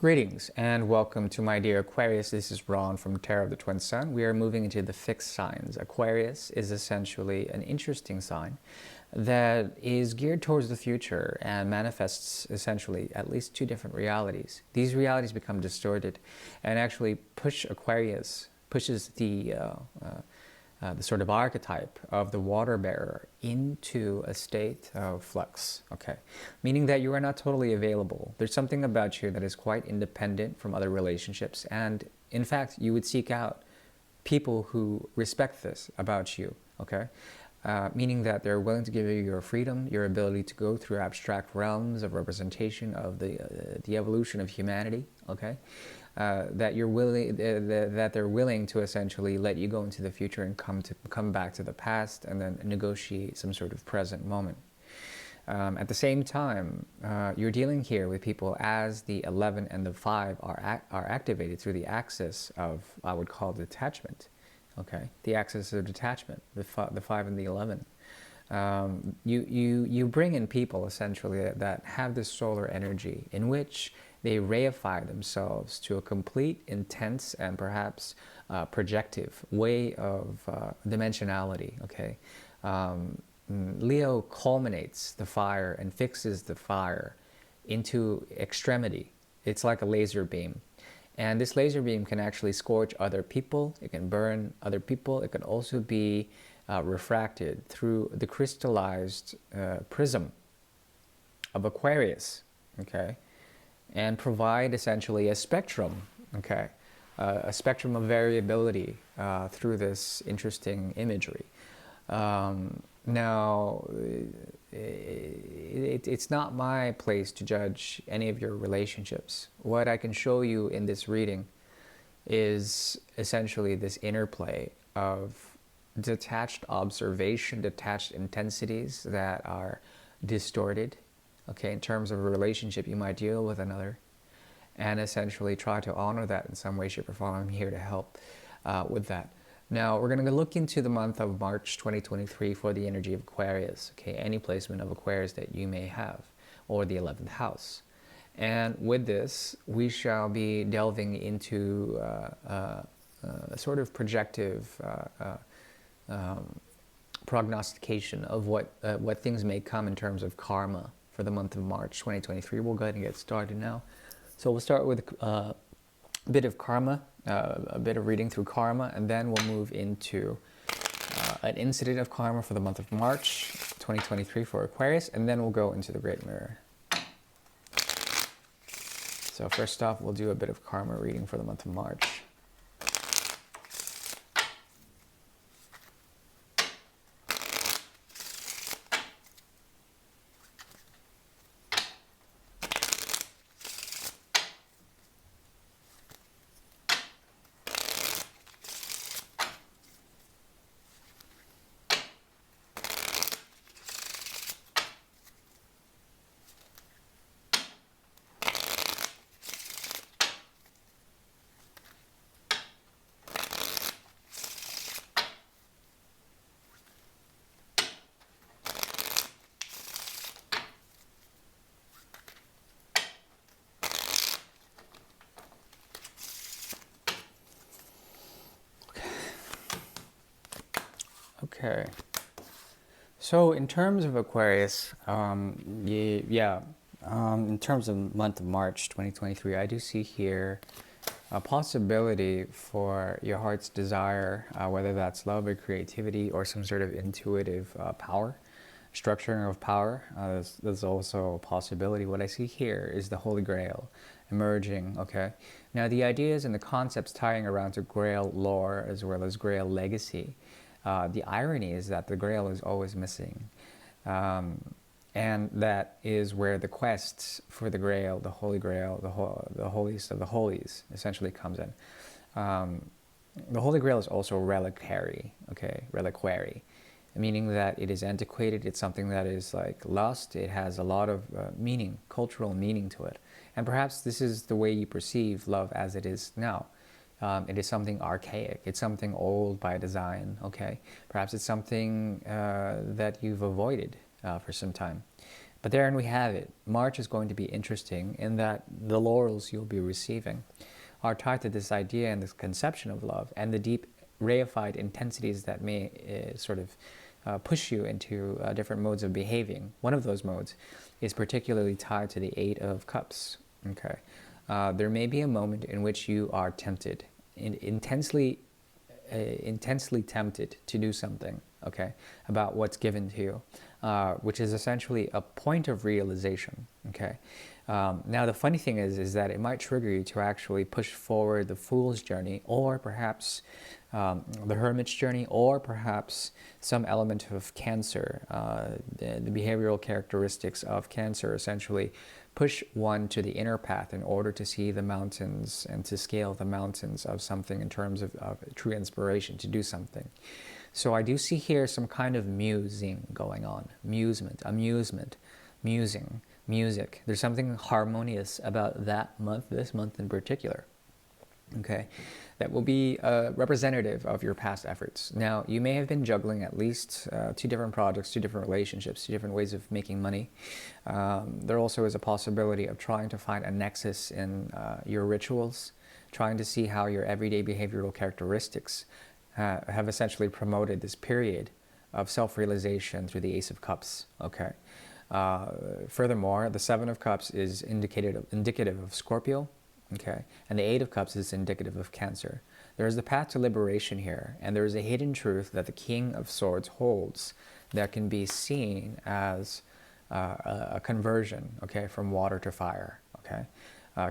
Greetings and welcome to my dear Aquarius. This is Ron from Tarot of the Twin Sun. We are moving into the fixed signs. Aquarius is essentially an interesting sign that is geared towards the future and manifests essentially at least two different realities. These realities become distorted and actually pushes the sort of archetype of the water bearer into a state of flux, okay? Meaning that you are not totally available. There's something about you that is quite independent from other relationships, and in fact, you would seek out people who respect this about you, okay? Meaning that they're willing to give you your freedom, your ability to go through abstract realms of representation of the evolution of humanity, okay? That you're willing, that they're willing to essentially let you go into the future and come back to the past and then negotiate some sort of present moment. At the same time, you're dealing here with people as the 11 and the 5 are activated through the axis of, I would call, detachment. Okay, the axis of detachment, the 5 and the 11. You bring in people essentially that have this solar energy in which they reify themselves to a complete, intense, and perhaps projective way of dimensionality. Okay, Leo culminates the fire and fixes the fire into extremity. It's like a laser beam. And this laser beam can actually scorch other people, it can burn other people, it can also be refracted through the crystallized prism of Aquarius, okay, and provide essentially a spectrum, okay, a spectrum of variability through this interesting imagery. Now, it's not my place to judge any of your relationships. What I can show you in this reading is essentially this interplay of detached observation, detached intensities that are distorted, okay, in terms of a relationship you might deal with another, and essentially try to honor that in some way, shape, or form. I'm here to help with that. Now, we're going to look into the month of March 2023 for the energy of Aquarius, okay, any placement of Aquarius that you may have, or the 11th house. And with this, we shall be delving into a sort of projective prognostication of what things may come in terms of karma for the month of March 2023. We'll go ahead and get started now. So we'll start with a bit of karma, a bit of reading through karma, and then we'll move into an incident of karma for the month of March 2023 for Aquarius, and then we'll go into the Great Mirror. So first off, we'll do a bit of karma reading for the month of March. Okay, so in terms of Aquarius, in terms of month of March 2023, I do see here a possibility for your heart's desire, whether that's love or creativity or some sort of intuitive power, structuring of power. There's also a possibility. What I see here is the Holy Grail emerging, okay? Now the ideas and the concepts tying around to Grail lore as well as Grail legacy. The irony is that the Grail is always missing, and that is where the quest for the Grail, the Holy Grail, the holiest of the holies, essentially comes in. The Holy Grail is also reliquary, okay, reliquary, meaning that it is antiquated. It's something that is like lost. It has a lot of meaning, cultural meaning to it, and perhaps this is the way you perceive love as it is now. It is something archaic. It's something old by design, okay? Perhaps it's something that you've avoided for some time. But there we have it. March is going to be interesting in that the laurels you'll be receiving are tied to this idea and this conception of love and the deep reified intensities that may push you into different modes of behaving. One of those modes is particularly tied to the Eight of Cups. Okay, there may be a moment in which you are tempted, intensely tempted to do something. Okay, about what's given to you, which is essentially a point of realization. Okay. Now the funny thing is that it might trigger you to actually push forward the Fool's journey, or perhaps the Hermit's journey, or perhaps some element of Cancer. The behavioral characteristics of Cancer essentially push one to the inner path in order to see the mountains and to scale the mountains of something in terms of true inspiration to do something. So I do see here some kind of musing going on, amusement, musing, music. There's something harmonious about that month, this month in particular, okay, that will be representative of your past efforts. Now, you may have been juggling at least 2 different projects, 2 different relationships, 2 different ways of making money. There also is a possibility of trying to find a nexus in your rituals, trying to see how your everyday behavioral characteristics have essentially promoted this period of self-realization through the Ace of Cups, okay? Furthermore, the Seven of Cups is indicative of Scorpio, okay? And the Eight of Cups is indicative of Cancer. There is the path to liberation here, and there is a hidden truth that the King of Swords holds that can be seen as a conversion, okay, from water to fire, okay?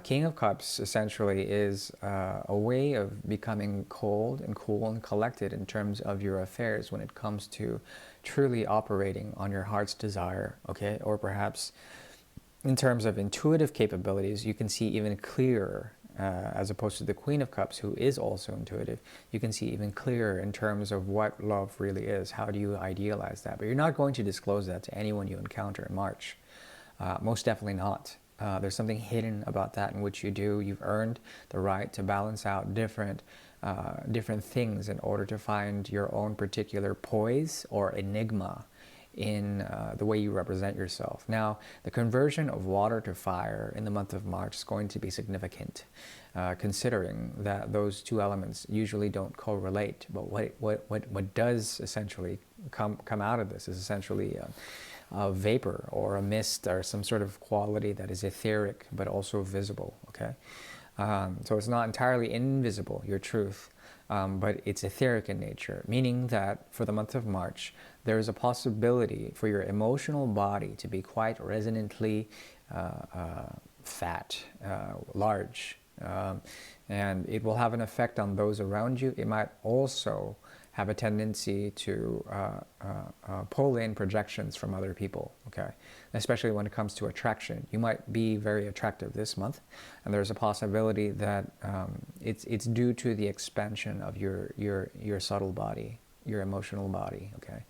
King of Cups essentially is a way of becoming cold and cool and collected in terms of your affairs when it comes to truly operating on your heart's desire, okay? Or perhaps in terms of intuitive capabilities, you can see even clearer, as opposed to the Queen of Cups, who is also intuitive. You can see even clearer in terms of what love really is. How do you idealize that? But you're not going to disclose that to anyone you encounter in March. Most definitely not. There's something hidden about that in which you do. You've earned the right to balance out different things in order to find your own particular poise or enigma in the way you represent yourself. Now, the conversion of water to fire in the month of March is going to be significant, considering that those 2 elements usually don't correlate. But what does essentially come out of this is essentially a vapor or a mist or some sort of quality that is etheric but also visible, okay? So it's not entirely invisible, your truth, but it's etheric in nature, meaning that for the month of March, there is a possibility for your emotional body to be quite resonantly fat, large, and it will have an effect on those around you. It might also have a tendency to pull in projections from other people, okay? Especially when it comes to attraction. You might be very attractive this month, and there's a possibility that it's due to the expansion of your subtle body, your emotional body, okay?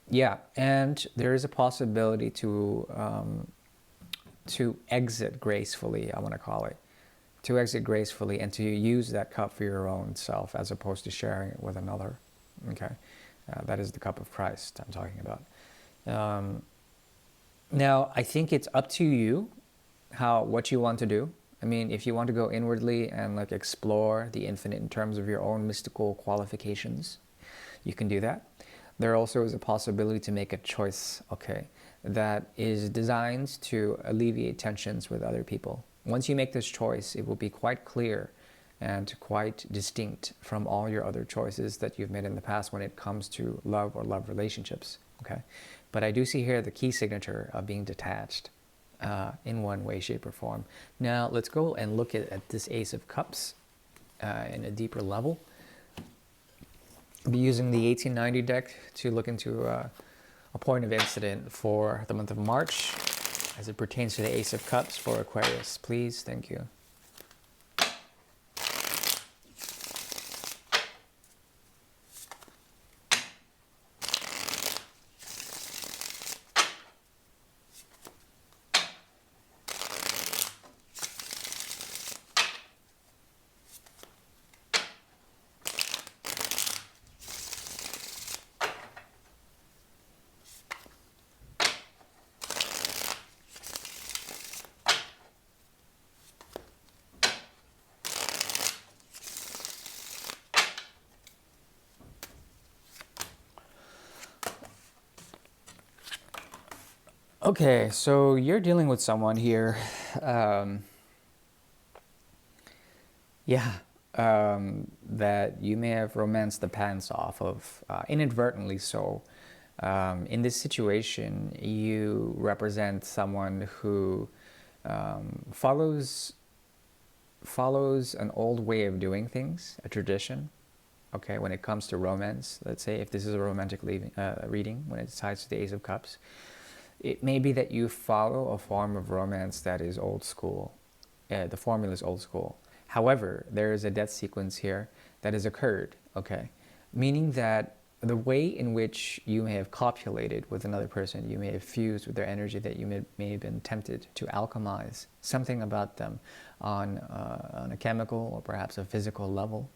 Yeah, and there is a possibility to exit gracefully, I want to call it. To exit gracefully and to use that cup for your own self as opposed to sharing it with another, okay? That is the cup of Christ I'm talking about. Now, I think it's up to you what you want to do. I mean, if you want to go inwardly and like explore the infinite in terms of your own mystical qualifications, you can do that. There also is a possibility to make a choice, okay, that is designed to alleviate tensions with other people. Once you make this choice, it will be quite clear and quite distinct from all your other choices that you've made in the past when it comes to love or love relationships, okay? But I do see here the key signature of being detached in one way, shape, or form. Now, let's go and look at this Ace of Cups in a deeper level. I'll be using the 1890 deck to look into a point of incident for the month of March as it pertains to the Ace of Cups for Aquarius. Please, thank you. Okay, so you're dealing with someone here. Um, yeah, that you may have romanced the pants off of, inadvertently so. In this situation, you represent someone who follows an old way of doing things, a tradition. Okay, when it comes to romance, let's say if this is a romantic reading, when it's tied to the Ace of Cups, it may be that you follow a form of romance that is old school. The formula is old school. However, there is a death sequence here that has occurred, okay? Meaning that the way in which you may have copulated with another person, you may have fused with their energy, that you may have been tempted to alchemize something about them on a chemical or perhaps a physical level.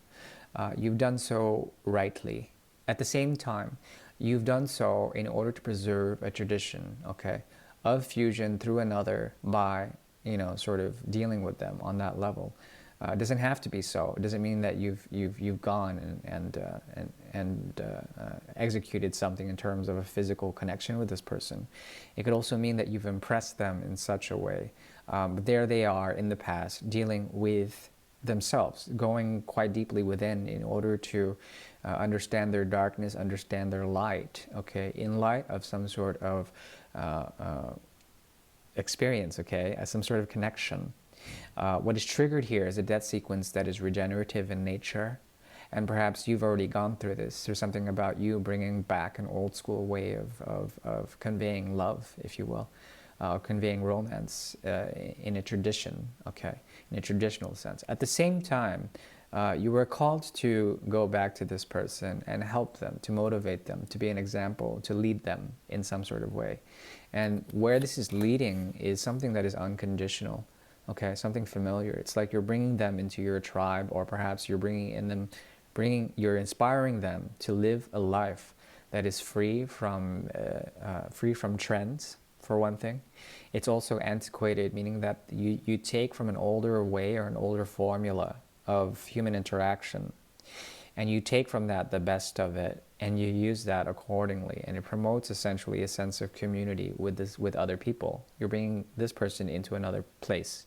You've done so rightly. At the same time, you've done so in order to preserve a tradition, okay, of fusion through another by, sort of dealing with them on that level. It doesn't have to be so. It doesn't mean that you've gone and executed something in terms of a physical connection with this person. It could also mean that you've impressed them in such a way. But there they are in the past, dealing with themselves, going quite deeply within in order to understand their darkness, understand their light, okay, in light of some sort of experience, okay, as some sort of connection. What is triggered here is a death sequence that is regenerative in nature, and perhaps you've already gone through this. There's something about you bringing back an old school way of conveying love, if you will, conveying romance in a tradition, okay, in a traditional sense. At the same time, you were called to go back to this person and help them, to motivate them, to be an example, to lead them in some sort of way. And where this is leading is something that is unconditional. Okay, something familiar. It's like you're bringing them into your tribe, or perhaps you're you're inspiring them to live a life that is free from trends, for one thing. It's also antiquated, meaning that you take from an older way or an older formula of human interaction, and you take from that the best of it, and you use that accordingly, and it promotes essentially a sense of community with other people. You're bringing this person into another place,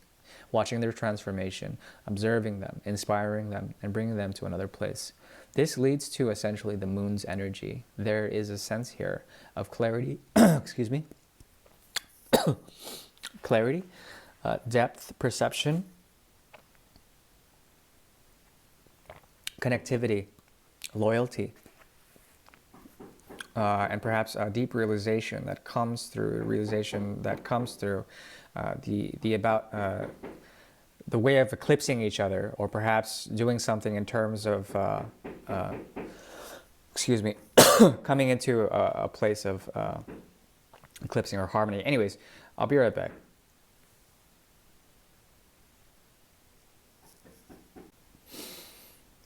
watching their transformation, observing them, inspiring them, and bringing them to another place. This leads to essentially the moon's energy. There is a sense here of clarity, excuse me, clarity, depth, perception, connectivity, loyalty, and perhaps a deep realization that comes through the way of eclipsing each other, or perhaps doing something in terms of excuse me, coming into a place of eclipsing or harmony. Anyways, I'll be right back.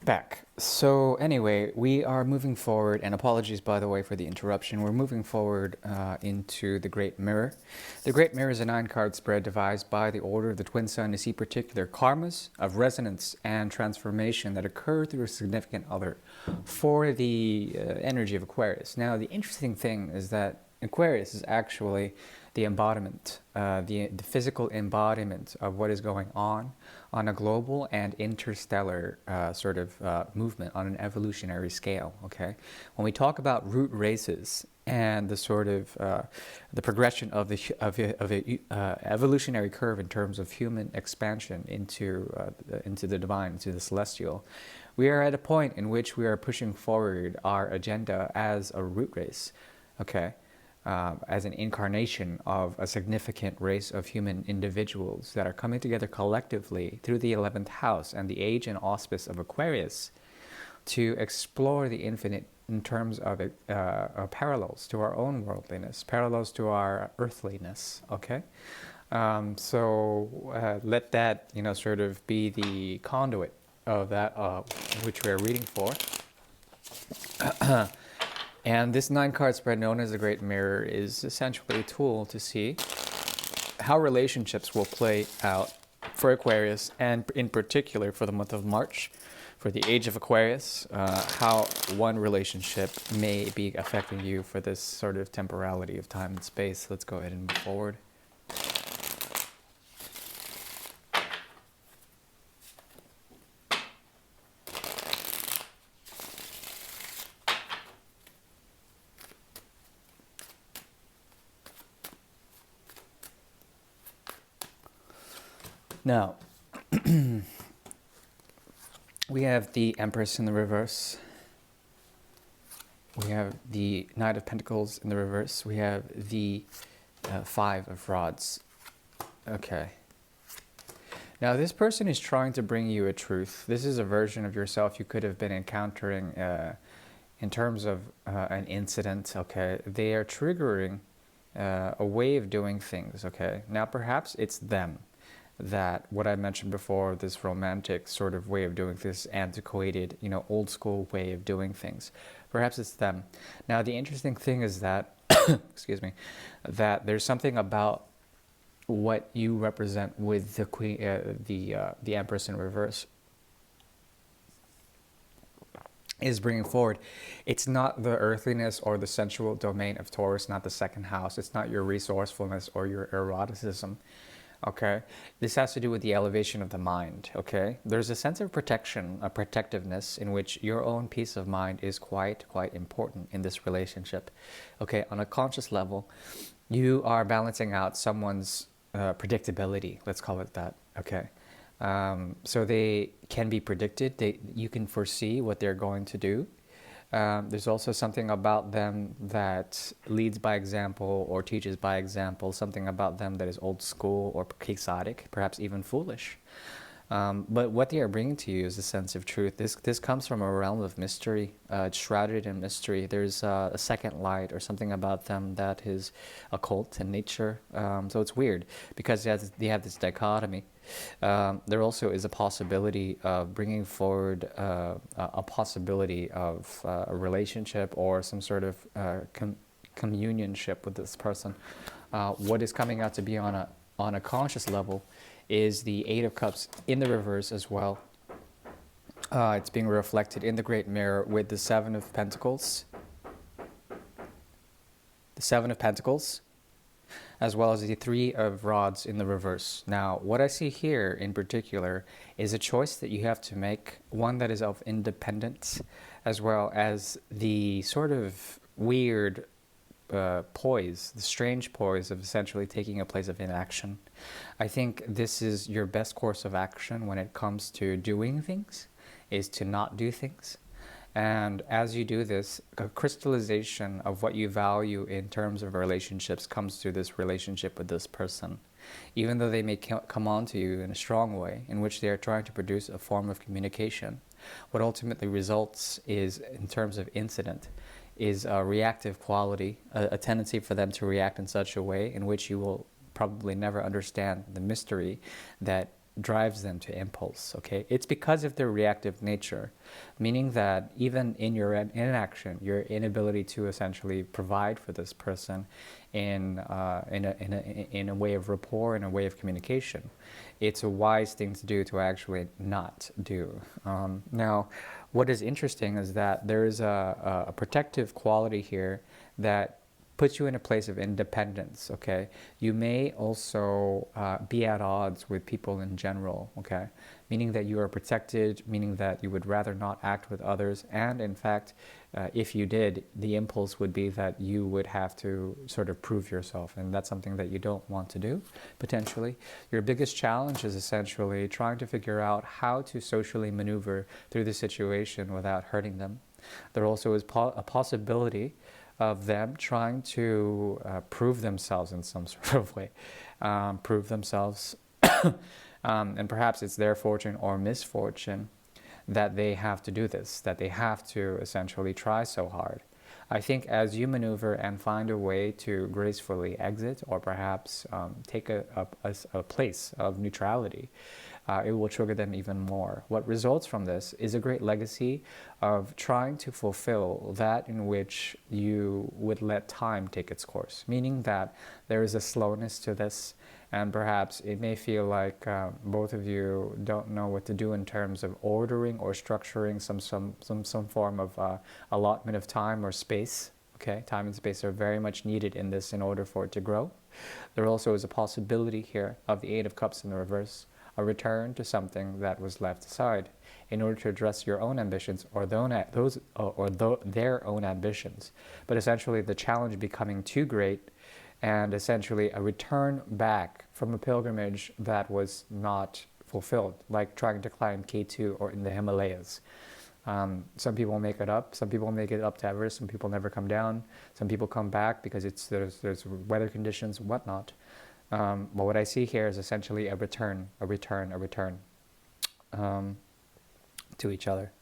Back. So anyway, we are moving forward, and apologies by the way for the interruption. We're moving forward into the Great Mirror. The Great Mirror is a 9-card spread devised by the Order of the Twin Sun to see particular karmas of resonance and transformation that occur through a significant other for the energy of Aquarius. Now, the interesting thing is that Aquarius is actually the embodiment, the physical embodiment of what is going on a global and interstellar sort of movement on an evolutionary scale, okay? When we talk about root races and the sort of the progression of the evolutionary curve in terms of human expansion into the divine, into the celestial, we are at a point in which we are pushing forward our agenda as a root race, okay? As an incarnation of a significant race of human individuals that are coming together collectively through the 11th house and the age and auspice of Aquarius to explore the infinite in terms of parallels to our own worldliness, parallels to our earthliness, okay? So let that, sort of be the conduit of that which we're reading for. And this 9-card spread, known as the Great Mirror, is essentially a tool to see how relationships will play out for Aquarius, and in particular for the month of March, for the age of Aquarius, how one relationship may be affecting you for this sort of temporality of time and space. Let's go ahead and move forward. Now, we have the Empress in the reverse. We have the Knight of Pentacles in the reverse. We have the Five of Rods. Okay. Now, this person is trying to bring you a truth. This is a version of yourself you could have been encountering in terms of an incident, okay? They are triggering a way of doing things, okay? Now, perhaps it's them. That what I mentioned before, this romantic sort of way of doing this, antiquated, old school way of doing things. Perhaps it's them. Now, the interesting thing is that, excuse me, that there's something about what you represent with the Queen, the Empress in reverse, is bringing forward. It's not the earthliness or the sensual domain of Taurus, not the second house. It's not your resourcefulness or your eroticism. Okay, this has to do with the elevation of the mind. Okay, there's a sense of protection, a protectiveness in which your own peace of mind is quite important in this relationship. Okay, on a conscious level, you are balancing out someone's predictability. Let's call it that. Okay, so they can be predicted. You can foresee what they're going to do. There's also something about them that leads by example or teaches by example, something about them that is old school or quixotic, perhaps even foolish. But what they are bringing to you is a sense of truth. This comes from a realm of mystery. It's shrouded in mystery. There's a second light or something about them that is occult in nature. So it's weird because they have this dichotomy. There also is a possibility of bringing forward a possibility of a relationship or some sort of communionship with this person. What is coming out to be on a conscious level is the Eight of Cups in the reverse as well. It's being reflected in the Great Mirror with the Seven of Pentacles. The Seven of Pentacles, as well as the Three of Rods in the reverse. Now, what I see here in particular is a choice that you have to make, one that is of independence, as well as the sort of weird poise, the strange poise of essentially taking a place of inaction. I think this is your best course of action when it comes to doing things, is to not do things. And as you do this, a crystallization of what you value in terms of relationships comes through this relationship with this person. Even though they may come on to you in a strong way, in which they are trying to produce a form of communication, what ultimately results is, in terms of incident, is a reactive quality, a tendency for them to react in such a way in which you will probably never understand the mystery that drives them to impulse. Okay, it's because of their reactive nature, meaning that even in your inaction, your inability to essentially provide for this person in a way of rapport, in a way of communication, it's a wise thing to do to actually not do. Now, what is interesting is that there is a protective quality here that puts you in a place of independence, okay? You may also be at odds with people in general, okay? Meaning that you are protected, meaning that you would rather not act with others, and in fact, if you did, the impulse would be that you would have to sort of prove yourself, and that's something that you don't want to do, potentially. Your biggest challenge is essentially trying to figure out how to socially maneuver through the situation without hurting them. There also is a possibility of them trying to prove themselves in some sort of way, prove themselves, and perhaps it's their fortune or misfortune that they have to do this, that they have to essentially try so hard. I think as you maneuver and find a way to gracefully exit or perhaps take a place of neutrality, it will trigger them even more. What results from this is a great legacy of trying to fulfill that in which you would let time take its course, meaning that there is a slowness to this, And perhaps it may feel like both of you don't know what to do in terms of ordering or structuring some form of allotment of time or space. Okay, time and space are very much needed in this in order for it to grow. There also is a possibility here of the Eight of Cups in the reverse, a return to something that was left aside in order to address your own ambitions or their own ambitions. But essentially the challenge becoming too great, and essentially a return back from a pilgrimage that was not fulfilled, like trying to climb K2 or in the Himalayas. Some people make it up. Some people make it up to Everest. Some people never come down. Some people come back because there's weather conditions and whatnot. But what I see here is essentially a return to each other.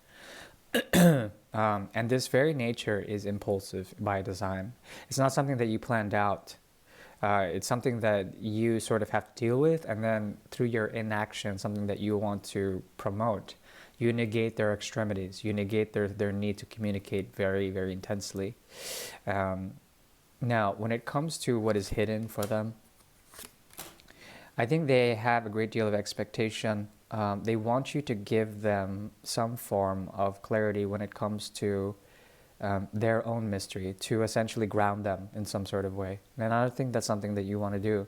And this very nature is impulsive by design. It's not something that you planned out. It's something that you sort of have to deal with, and then through your inaction, something that you want to promote. You negate their extremities. You negate their need to communicate very, very intensely. Now, when it comes to what is hidden for them, I think they have a great deal of expectation. They want you to give them some form of clarity when it comes to their own mystery, to essentially ground them in some sort of way. And I don't think that's something that you want to do.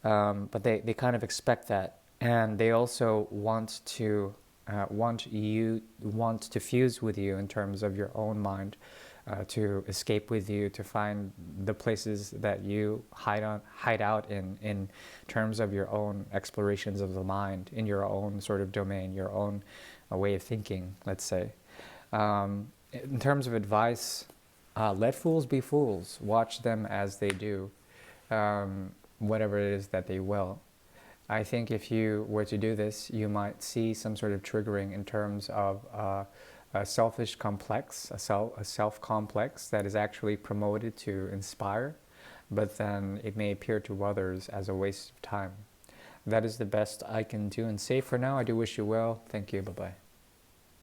But they kind of expect that. And they also want to fuse with you in terms of your own mind, to escape with you, to find the places that you hide out in terms of your own explorations of the mind, in your own sort of domain, your own way of thinking, let's say. In terms of advice, let fools be fools. Watch them as they do, whatever it is that they will. I think if you were to do this, you might see some sort of triggering in terms of a selfish complex, a self complex that is actually promoted to inspire, but then it may appear to others as a waste of time. That is the best I can do and say for now. I do wish you well. Thank you. Bye-bye.